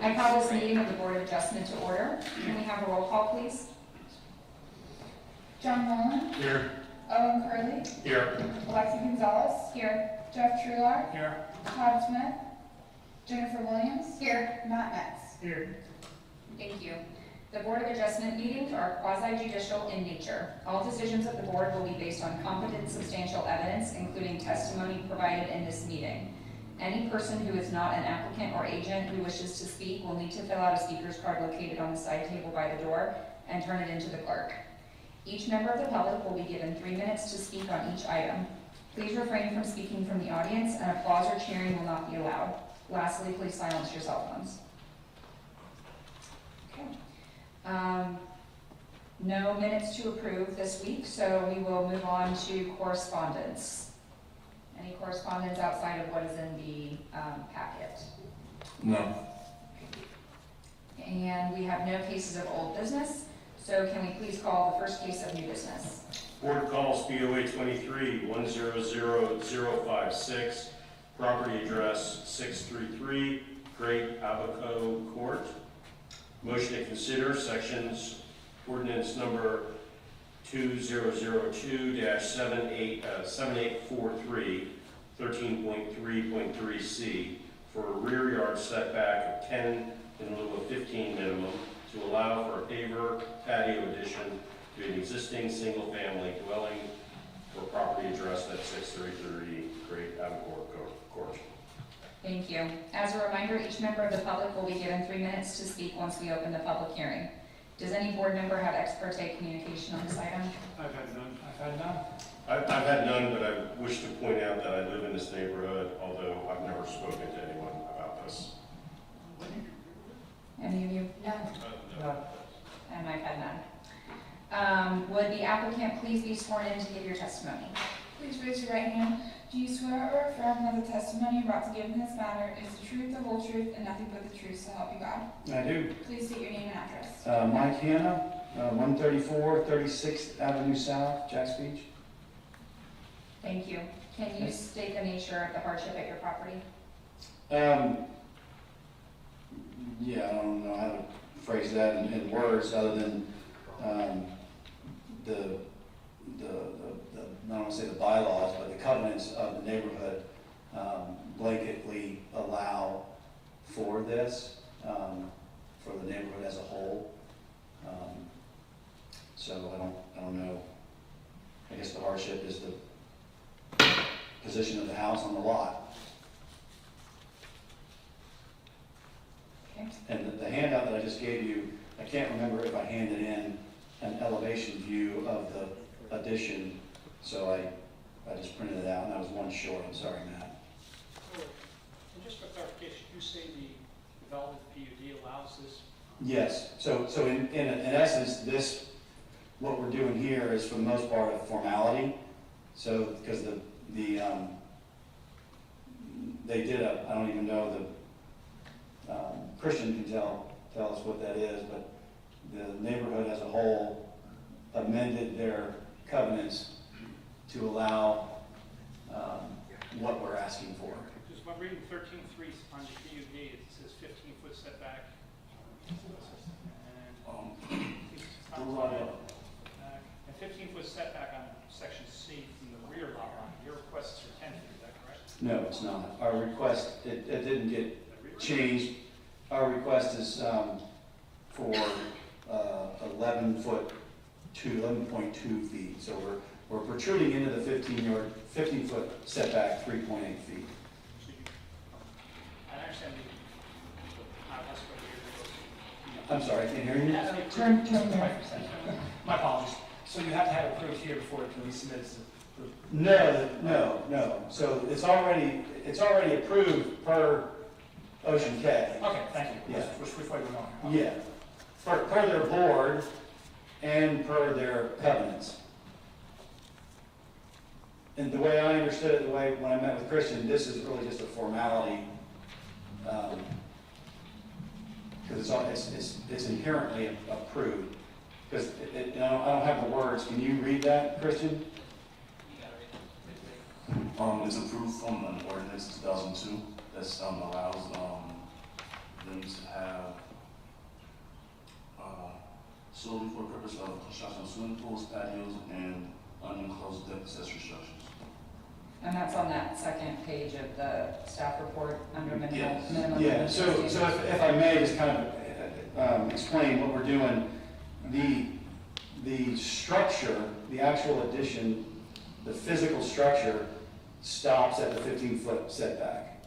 I call this meeting of the Board of Adjustment to order. Can we have a roll call, please? John Mullen, Here. Owen Curley, Here. Alexi Gonzalez, Here. Jeff Trular, Here. Todd Smith, Jennifer Williams, Here. Matt Metz. Here. Thank you. The Board of Adjustment meetings are quasi-judicial in nature. All decisions of the board will be based on competent, substantial evidence, including testimony provided in this meeting. Any person who is not an applicant or agent who wishes to speak will need to fill out a speaker's card located on the side table by the door and turn it into the clerk. Each member of the public will be given 3 minutes to speak on each item. Please refrain from speaking from the audience, and applause or cheering will not be allowed. Lastly, please silence your cell phones. Okay. No minutes to approve this week, so we will move on to correspondence. Any correspondence outside of what is in the packet? No. And we have no cases of old business, so can we please call the first case of new business? Board calls BOA 23-100056, property address 633 Great Abaco Court. Motion to consider sections ordinance number 2002-7843, 13.3.3C for a rear yard setback of 10 in lieu of 15 minimum to allow for a paver patio addition to an existing single-family dwelling for property address at 633 Great Abaco Court. Thank you. As a reminder, each member of the public will be given 3 minutes to speak once we open the public hearing. Does any board member have ex parte communication on this item? I've had none. I've had none, but I wish to point out that I live in this neighborhood, although I've never spoken to anyone about this. Any of you? No. And I've had none. Would the applicant please be sworn in to give your testimony? Please raise your right hand. Do you swear or affirm that the testimony you're about to give in this matter is the truth, the whole truth, and nothing but the truth, so help you God? I do. Please state your name and address. Mike Hanna, 134 36th Avenue South, Jacks Beach. Thank you. Can you state the nature of the hardship at your property? Yeah, I don't know how to phrase that in words other than the I don't want to say the bylaws, but the covenants of the neighborhood blanketly allow for this, for the neighborhood as a whole. So I don't know. I guess the hardship is the position of the house on the lot. Okay. And the handout that I just gave you, I can't remember if I handed in an elevation view of the addition, so I just printed it out, and I was one short. I'm sorry, Matt. And just for clarification, you say the development PUD allows this? Yes, so in essence, this, what we're doing here is for the most part a formality. So, because they did I don't even know Christian can tell us what that is, but the neighborhood as a whole amended their covenants to allow what we're asking for. Because I'm reading 13.3 on the PUD, it says 15-foot setback. And 15-foot setback on section C from the rear lot line. Your request is for 10 feet, is that correct? No, it's not. Our request, it didn't get changed. Our request is for 11.2 feet. So we're protruding into the 15-foot setback, 3.8 feet. So I understand that's what I'm sorry, I can't hear you. Turn the My apologies. So you have to have it approved here before it can be submitted to the... No. So it's already approved per Ocean K. Okay, thank you. Yeah. Before you go on. Yeah, per their board and per their covenants. And the way I understood it, when I met with Christian, this is really just a formality, because it's inherently approved. Because I don't have the words. Can you read that, Christian? It's approved from an ordinance 2002 that allows them to have solely for the purpose of construction of swimming pools, patios, and unenclosed deck accessory structures. And that's on that second page of the staff report under Yes. minimum. Yeah, so if I may just kind of explain what we're doing, the structure, the actual addition, the physical structure stops at the 15-foot setback.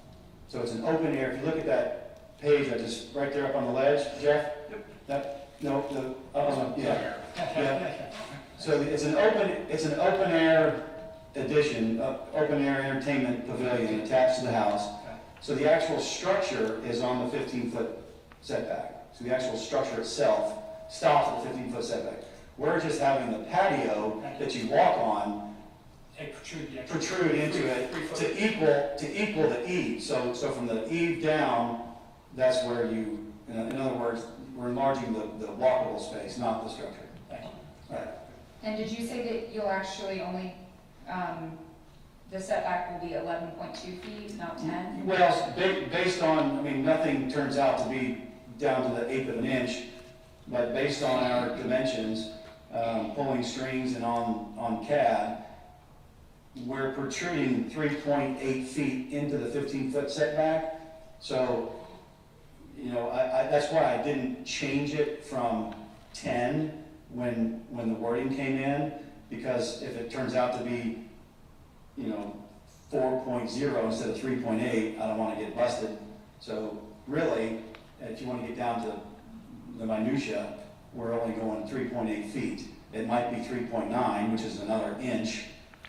So it's an open air, if you look at that page, I just, right there up on the ledge, Jeff? Yep. That, no, the, up on the, yeah. Yeah. So it's an open air addition, open air entertainment pavilion attached to the house. So the actual structure is on the 15-foot setback. So the actual structure itself stops at the 15-foot setback. We're just having the patio that you walk on And protrude the. protrude into it 3 foot. to equal the eave. So from the eave down, that's where you, in other words, we're enlarging the walkable space, not the structure. Thank you. Right. And did you say that you'll actually only, the setback will be 11.2 feet, not 10? Well, based on, I mean, nothing turns out to be down to the eighth of an inch, but based on our dimensions, pulling strings and on CAD, we're protruding 3.8 feet into the 15-foot setback. So, you know, that's why I didn't change it from 10 when the wording came in, because if it turns out to be, you know, 4.0 instead of 3.8, I don't want to get busted. So really, if you want to get down to the minutia, we're only going 3.8 feet. It might be 3.9, which is another inch,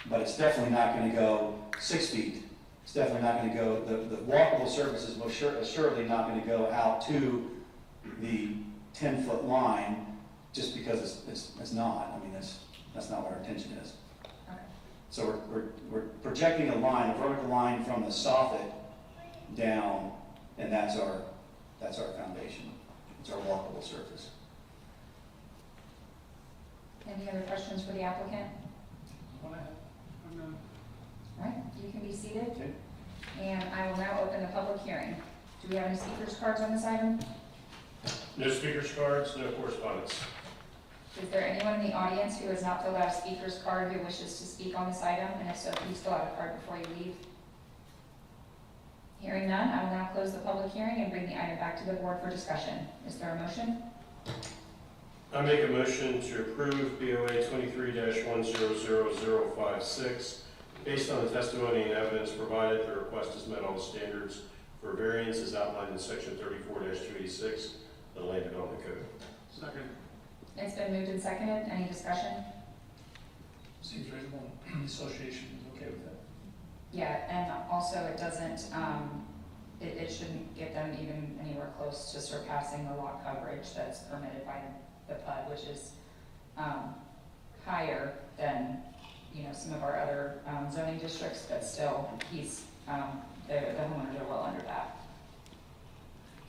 but it's definitely not going to go 6 feet. It's definitely not going to go, the walkable surface is most assuredly not going to go out to the 10-foot line just because it's not. I mean, that's not what our intention is. Okay. So we're projecting a line, a vertical line from the soffit down, and that's our foundation. It's our walkable surface. Any other questions for the applicant? All right, you can be seated. Okay. And I will now open the public hearing. Do we have any speakers cards on this item? No speakers cards, no correspondence. Is there anyone in the audience who has not filled out a speaker's card who wishes to speak on this item? And if so, please fill out a card before you leave. Hearing none, I will now close the public hearing and bring the item back to the board for discussion. Is there a motion? I make a motion to approve BOA 23-100056. Based on the testimony and evidence provided, the request has met all the standards for variance as outlined in section 34-286 of the Land Development Code. Second. It's been moved and seconded. Any discussion? Seems reasonable. The association is okay with that. Yeah, and also it doesn't, it shouldn't get them even anywhere close to surpassing the lot coverage that's permitted by the PUD, which is higher than, you know, some of our other zoning districts, but still, the homeowners are well under that.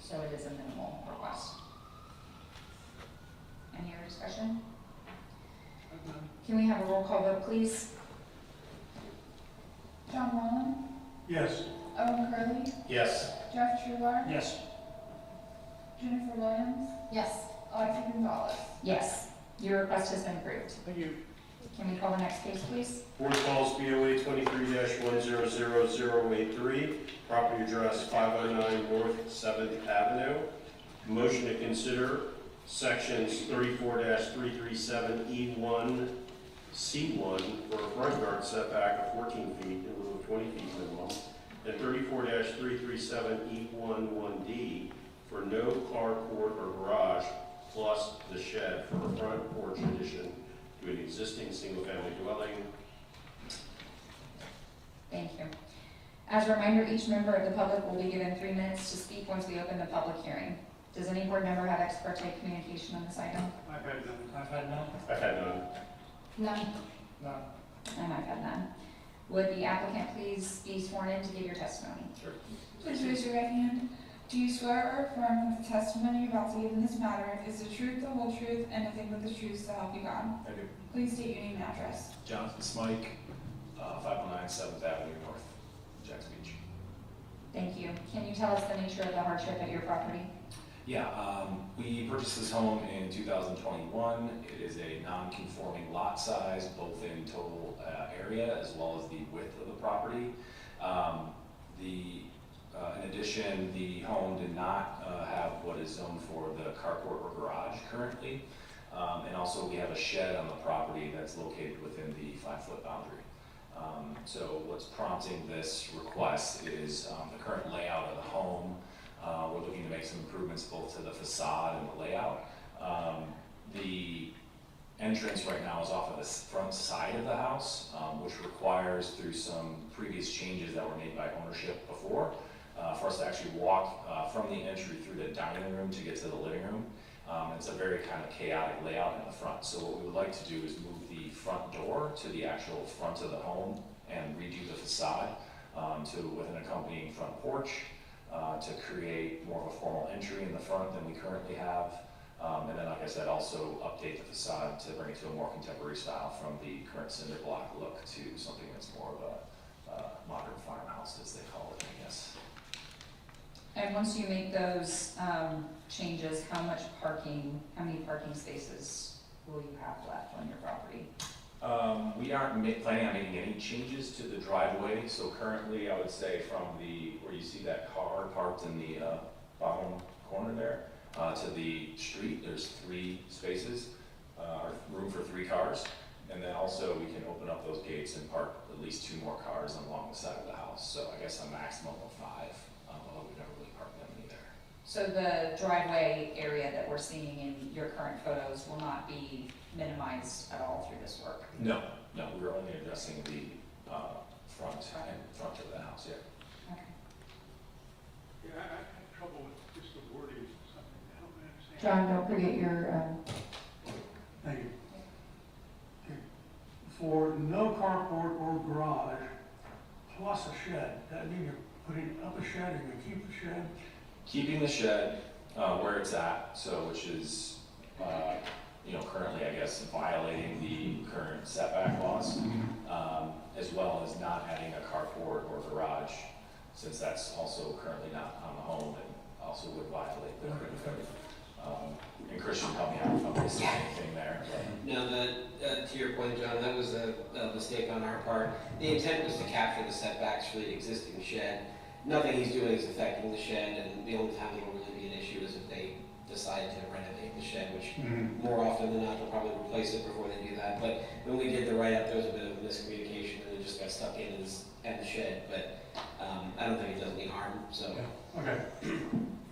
So it is a minimal request. Any other discussion? Can we have a roll call vote, please? John Wallen, Yes. Owen Curley, Yes. Jeff Truebar, Yes. Jennifer Williams, Yes. Alexi Gonzalez. Yes, your request has been approved. Thank you. Can we call the next case, please? Board calls BOA 23-100083, property address 509 North 7th Avenue. Motion to consider sections 34-337E1C1 for a front yard setback of 14 feet in lieu of 20 feet minimum, and 34-337E11D for no carport or garage plus the shed for a front porch addition to an existing single-family dwelling. Thank you. As a reminder, each member of the public will be given 3 minutes to speak once we open the public hearing. Does any board member have ex parte communication on this item? I've had none. I've had none. I've had none. None. None. And I've had none. Would the applicant please be sworn in to give your testimony? Sure. Please raise your right hand. Do you swear or affirm that the testimony you're about to give in this matter is the truth, the whole truth, and nothing but the truth, so help you God? I do. Please state your name and address. Jonathan Smike, 519 7th Avenue North, Jacks Beach. Thank you. Can you tell us the nature of the hardship at your property? Yeah, we purchased this home in 2021. It is a non-conforming lot size, both in total area as well as the width of the property. In addition, the home did not have what is zoned for the carport or garage currently. And also we have a shed on the property that's located within the 5-foot boundary. So what's prompting this request is the current layout of the home. We're looking to make some improvements both to the facade and the layout. The entrance right now is off of the front side of the house, which requires, through some previous changes that were made by ownership before, for us to actually walk from the entry through the dining room to get to the living room. It's a very kind of chaotic layout in the front. So what we would like to do is move the front door to the actual front of the home and redo the facade with an accompanying front porch to create more of a formal entry in the front than we currently have. And then, like I said, also update the facade to bring it to a more contemporary style from the current cinder block look to something that's more of a modern farmhouse, as they call it, I guess. And once you make those changes, how many parking spaces will you have left on your property? We aren't planning on making any changes to the driveway, so currently I would say from where you see that car parked in the bottom corner there, to the street, there's 3 spaces, or room for 3 cars. And then also we can open up those gates and park at least 2 more cars along the side of the house. So I guess a maximum of 5, although we've never really parked them either. So the driveway area that we're seeing in your current photos will not be minimized at all through this work? No, we're only addressing the front of the house, yeah. Okay. Yeah, I have trouble with just the wording of something. I don't understand. John, don't forget your, Thank you. Okay. For no carport or garage plus a shed, that means you're putting up a shed, you're gonna keep the shed? Keeping the shed where it's at, which is, currently, I guess, violating the current setback laws, as well as not adding a carport or garage, since that's also currently not on the home and also would violate the current code. And Christian, help me out if I'm missing anything there. No, to your point, John, that was a mistake on our part. The intent was to capture the setbacks for the existing shed. Nothing he's doing is affecting the shed, and the only time it will really be an issue is if they decide to renovate the shed, which more often than not, they'll probably replace it before they do that. But when we did the write-up, there was a bit of a miscommunication, and it just got stuck in as the shed. But I don't think it does any harm, so. Okay.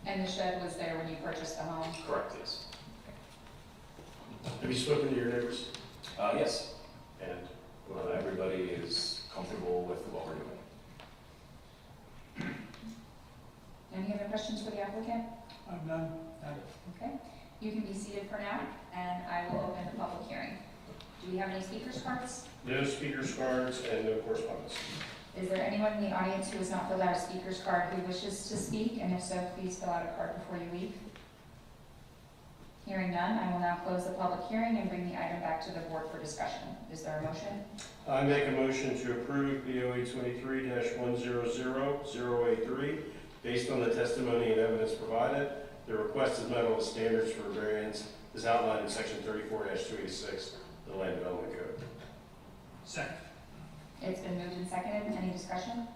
and the shed was there when you purchased the home? Correct, yes. Have you spoken to your neighbors? Yes, And everybody is comfortable with what we're doing. Any other questions for the applicant? I've none. Okay, you can be seated for now, and I will open the public hearing. Do we have any speakers cards? no speakers cards and no correspondence. Is there anyone in the audience who has not filled out a speaker's card who wishes to speak? And if so, please fill out a card before you leave. Hearing none, I will now close the public hearing and bring the item back to the board for discussion. Is there a motion? I make a motion to approve BOE 23-100083 based on the testimony and evidence provided. The request is met on the standards for variance as outlined in section 34-286 of the Land Development Code. Second. It's been moved and seconded. Any discussion?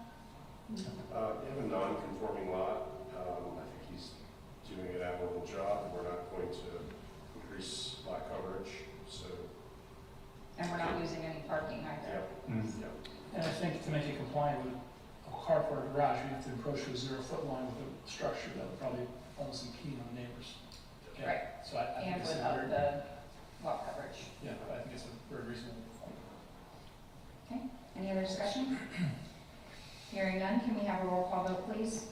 You have a non-conforming lot. I think he's doing an admirable job. We're not going to increase lot coverage, so, And we're not using any parking either. yeah. And I think to make it compliant with a carport or garage, we have to approach a 0-foot line with the structure. That would probably almost impede on the neighbors. Okay. Right. So I think And it's a without very, the lot coverage. yeah, I think it's a very reasonable. Any other discussion? Hearing none, can we have a roll call vote, please?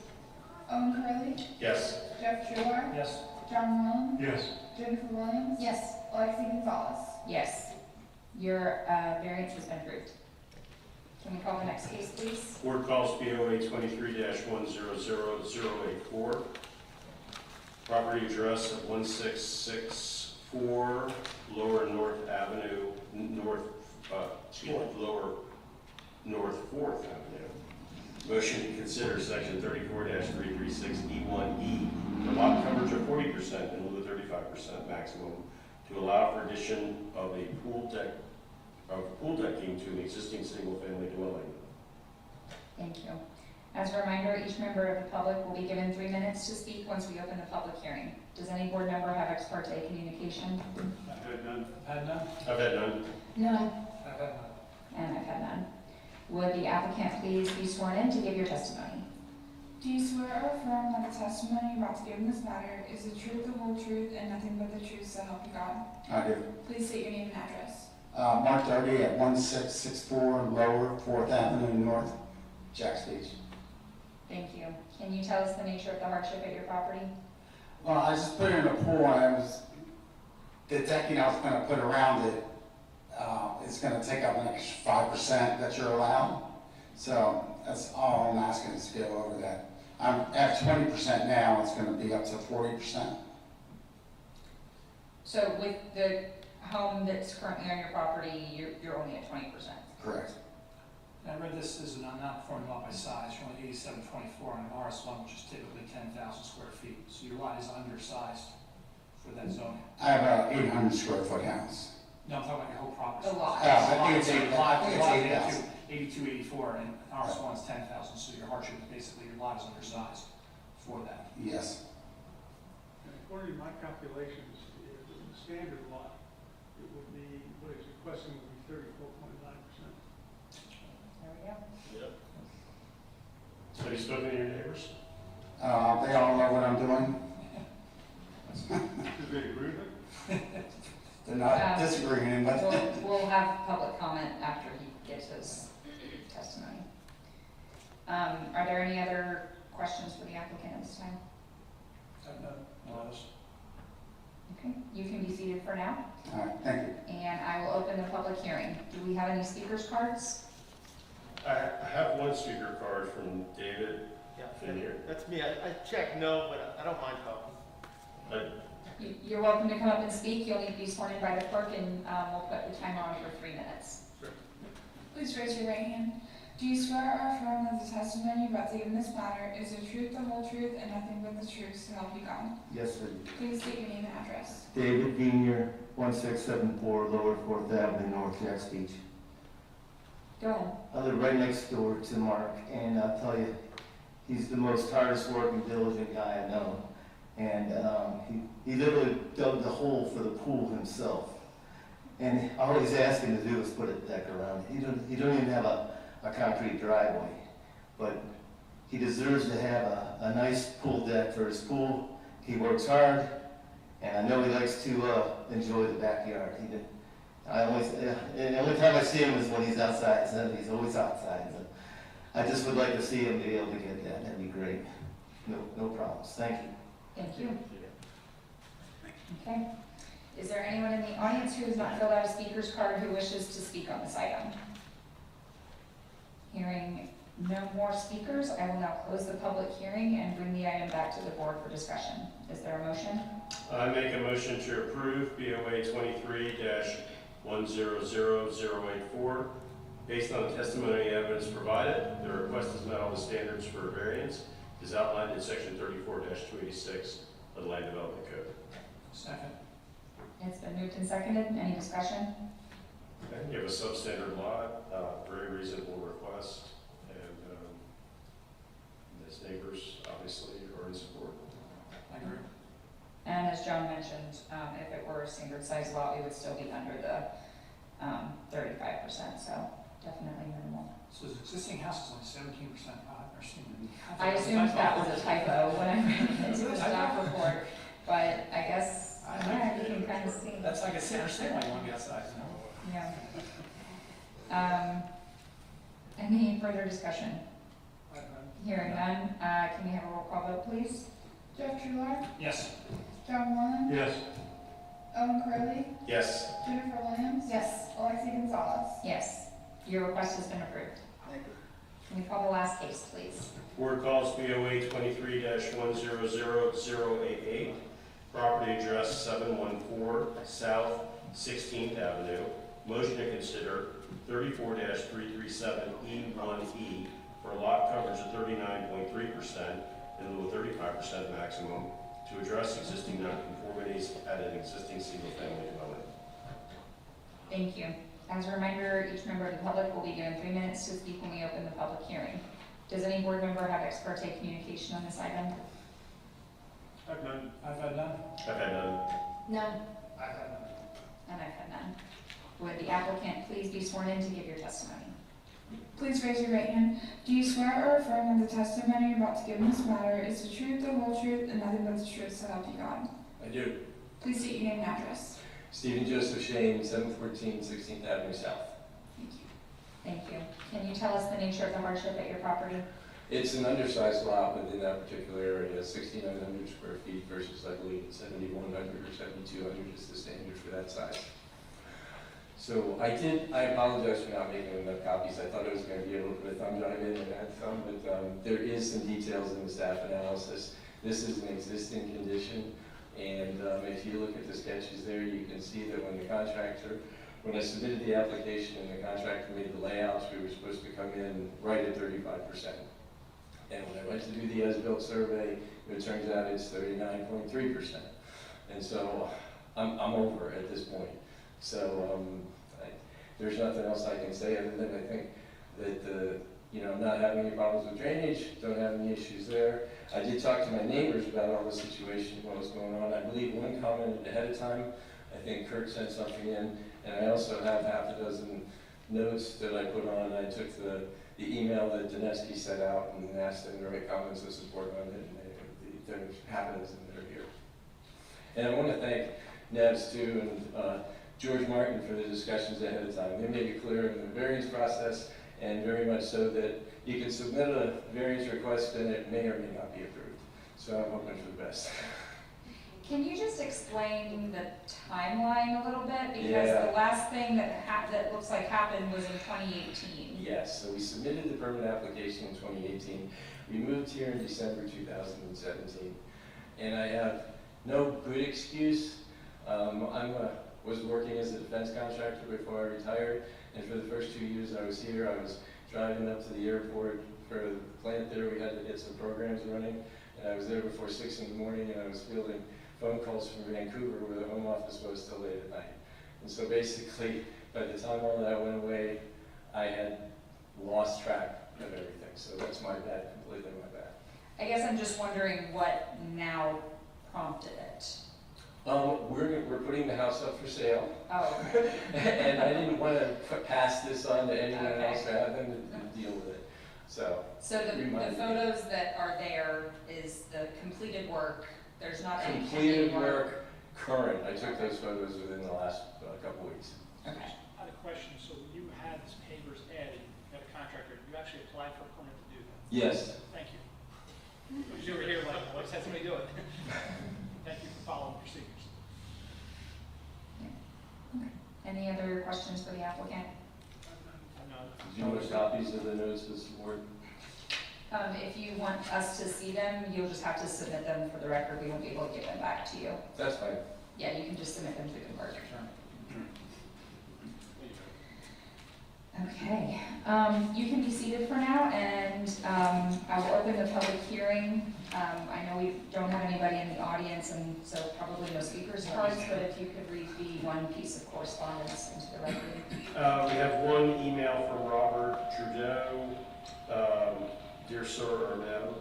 Owen Curley, Yes. Jeff Trueheart, Yes. John Malone, Yes. Jennifer Williams, Yes. Alexi Gonzalez. Yes. Your variance has been approved. Can we call the next case, please? Board calls BOA 23-100084. Property address of 1664 Lower North Avenue, Lower North 4th Avenue. Motion to consider section 34-336E1E. The lot coverage of 40% 40% in lieu of 35% maximum to allow for addition of a pool decking to an existing single-family dwelling. Thank you. As a reminder, each member of the public will be given 3 minutes to speak once we open the public hearing. Does any board member have ex parte communication? I've had none. Had none? I've had none. No. I've had none. And I've had none. Would the applicant please be sworn in to give your testimony? Do you swear or affirm that the testimony you're about to give in this matter is the truth, the whole truth, and nothing but the truth, so help you God? I do. Please state your name and address. Mark Darby at 1664 Lower 4th Avenue North, Jacks Beach. Thank you. Can you tell us the nature of the hardship at your property? Well, I just put it in a pool, and the decking I was gonna put around it, it's gonna take up an extra 5% that you're allowed. So that's all I'm asking is to go over that. I'm at 20% now, it's gonna be up to 40%. So with the home that's currently on your property, you're only at 20%? Correct. I read this as a non-conforming lot by size, you're only 8724 on an RS1, which is typically 10,000 square feet. So your lot is undersized for that zone. I have a 800 square foot house. No, I'm talking about your whole property. The lot. I think it's 8,000. 82, 84, and RS1 is 10,000, so your hardship is basically your lot is undersized for that. Yes. And according to my calculations, if it was a standard lot, it would be, what is requesting would be 34.9%. There we go. Yep. Have you spoken to your neighbors? They all know what I'm doing. Do they agree with it? They're not disagreeing, but We'll have public comment after he gives his testimony. Are there any other questions for the applicant at this time? I've none. No others. Okay, you can be seated for now, all right, thank you. and I will open the public hearing. Do we have any speakers cards? I have one speaker card from David. In here. That's me. I checked no, but I don't mind talking. You're welcome to come up and speak. You'll need to be sworn in by the clerk, and we'll put the timer on for 3 minutes. Please raise your right hand. Do you swear or affirm that the testimony you're about to give in this matter is the truth, the whole truth, and nothing but the truth, so help you God? Yes, sir. Please state your name and address. David Venier, 1674 Lower 4th Avenue North, Jacks Beach. Go ahead. I live right next door to Mark, and I'll tell you, he's the most hardest working, diligent guy I know. And he literally dug the hole for the pool himself. And all he's asking to do is put a deck around it. He don't even have a concrete driveway. But he deserves to have a nice pool deck for his pool. He works hard, and I know he likes to enjoy the backyard. The only time I see him is when he's outside. So he's always outside. So I just would like to see him be able to get that. That'd be great. No problems. Thank you. Thank you. Okay. Is there anyone in the audience who has not filled out a speaker's card who wishes to speak on this item? Hearing no more speakers, I will now close the public hearing and bring the item back to the board for discussion. Is there a motion? I make a motion to approve BOA 23-100084. Based on the testimony and evidence provided, the request has met all the standards for variance is outlined in section 34-286 of the Land Development Code. Second. It's been moved and seconded. Any discussion? Okay, you have a substandard lot, very reasonable request, and his neighbors obviously are in support. I agree. And as John mentioned, if it were a standard size lot, we would still be under the 35%, so definitely minimal. So his existing house is only 17% I assumed that was a typo when I read it into the staff report, but I guess, yeah, you can kind of see. That's like I said, I understand why you want to be outside, you know? Yeah. Any further discussion? Hearing none, can we have a roll call vote, please? Jeff Trular, Yes. John Moreland, Yes. Owen Crowley, Yes. Jennifer Williams, Yes. Alexi Gonzalez. Yes. Your request has been approved. Thank you. Can we call the last case, please? Board calls BOA 23-100088, property address 714 South 16th Avenue. Motion to consider 34-337E1E for lot coverage of 39.3% in lieu of 35% maximum to address existing nonconformities at an existing single-family dwelling. Thank you. As a reminder, each member of the public will be given 3 minutes to speak when we open the public hearing. Does any board member have ex parte communication on this item? I've none. I've had none. I've had none. None. I've had none. And I've had none. Would the applicant please be sworn in to give your testimony? Please raise your right hand. Do you swear or affirm that the testimony you're about to give in this matter is the truth, the whole truth, and nothing but the truth, so help you God? I do. Please state your name and address. Stephen Joseph Shane, 714 16th Avenue South. Thank you. Thank you. Can you tell us the nature of the hardship at your property? It's an undersized lot within that particular area, 6,900 square feet versus, I believe, 7,100 or 7,200 is the standard for that size. So I apologize for not making enough copies. I thought it was going to be a little bit of thumb driving and add some, but there is some details in the staff analysis. This is an existing condition, and if you look at the sketches there, you can see that when I submitted the application and the contractor made the layouts, we were supposed to come in right at 35%. And when I went to do the as-built survey, it turns out it's 39.3%. And so I'm over at this point. So there's nothing else I can say other than I think that not having any problems with drainage, don't have any issues there. I did talk to my neighbors about all the situation, what was going on. I believe one commented ahead of time. I think Kurt sent something in, and I also have half a dozen notes that I put on. I took the email that Dineski sent out and asked them to write comments of support on it, and there's half a dozen that are here. And I want to thank Nebs too, and George Martin for the discussions ahead of time. They made it clear in the variance process, and very much so that you can submit a variance request and it may or may not be approved. So I'm hoping for the best. Can you just explain the timeline a little bit? Because Yeah. the last thing that looks like happened was in 2018. Yes, so we submitted the permit application in 2018. We moved here in December 2017. And I have no good excuse. I was working as a defense contractor before I retired. And for the first 2 years I was here, I was driving up to the airport for the plant there. We had to get some programs running. And I was there before 6 in the morning, and I was fielding phone calls from Vancouver where the home office was till late at night. And so basically, by the time all that went away, I had lost track of everything. So that's my bad, completely my bad. I guess I'm just wondering what now prompted it. We're putting the house up for sale. Oh, And I didn't want to pass this on to anyone Okay. else rather than to deal with it. So the Remind me. photos that are there is the completed work. There's not any completed pending work, current. I took those photos within the last couple weeks. Okay. I had a question, so when you had this pavers added, you had a contractor, you actually applied for a permit to do that? Yes. Thank you. Because you were here like, let's have somebody do it. Thank you for following procedures. Any other questions for the applicant? I'm not. Did you want copies of the notice of support? If you want us to see them, you'll just have to submit them for the record. We won't be able to give them back to you. That's fine. Yeah, you can just submit them through the clerk. Okay, you can be seated for now, and I will open the public hearing. I know we don't have anybody in the audience, and so probably no speakers cards, but if you could read the one piece of correspondence into the record. We have one email from Robert Trudeau. Dear Sir or Madam,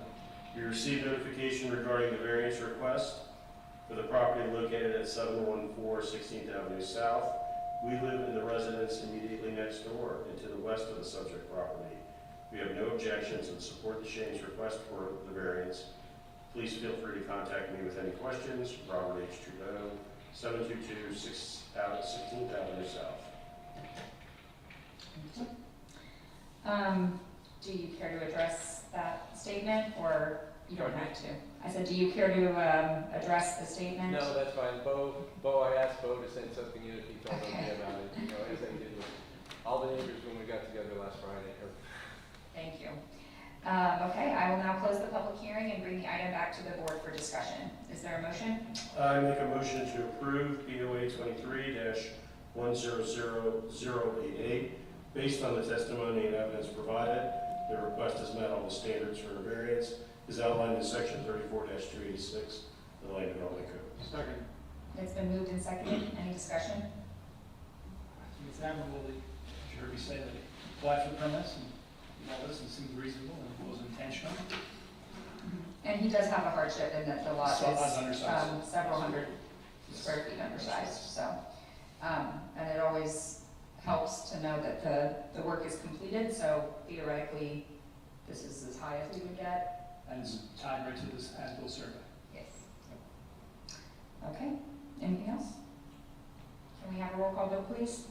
we received notification regarding the variance request for the property located at 714 16th Avenue South. We live in the residence immediately next door and to the west of the subject property. We have no objections and support the Shane's request for the variance. Please feel free to contact me with any questions. Robert H. Trudeau, 722 16th Avenue South. Do you care to address that statement, or you don't have to? I said, do you care to address the statement? No, that's fine. I asked Bo to send something in if he felt okay about it, as they did with all the neighbors when we got together last Friday. Thank you. Okay, I will now close the public hearing and bring the item back to the board for discussion. Is there a motion? I make a motion to approve POA 23-100088. Based on the testimony and evidence provided, the request has met all the standards for a variance, is outlined in section 34-286 the Land Development Code. Second. It's been moved and seconded. Any discussion? I think it's admirable that you heard me say that he applied for permits and all this, and it seemed reasonable and it was intentional. And he does have a hardship in that the lot So, is it's undersized. several hundred square feet undersized, so. And it always helps to know that the work is completed, so theoretically, this is as high as we would get. And it's tied right to this as-built survey. Yes. Okay, anything else? Can we have a roll call vote, please?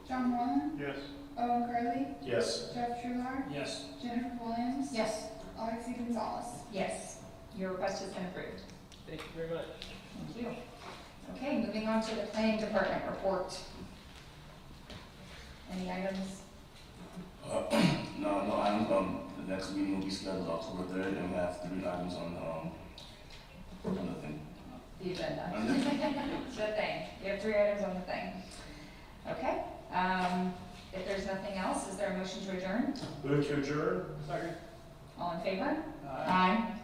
John Moran, Yes. Owen Curley, Yes. Jeff Trular, Yes. Jennifer Williams, Yes. Alexi Gonzalez. Yes, your request has been approved. Thank you very much. Thank you. Okay, moving on to the planning department report. Any items? No items, the next meeting will be scheduled October 3rd, and we have 3 items on the thing. The agenda. The thing. You have 3 items on the thing. Okay, if there's nothing else, is there a motion to adjourn? Move to adjourn? Second. All in favor? Aye. Aye.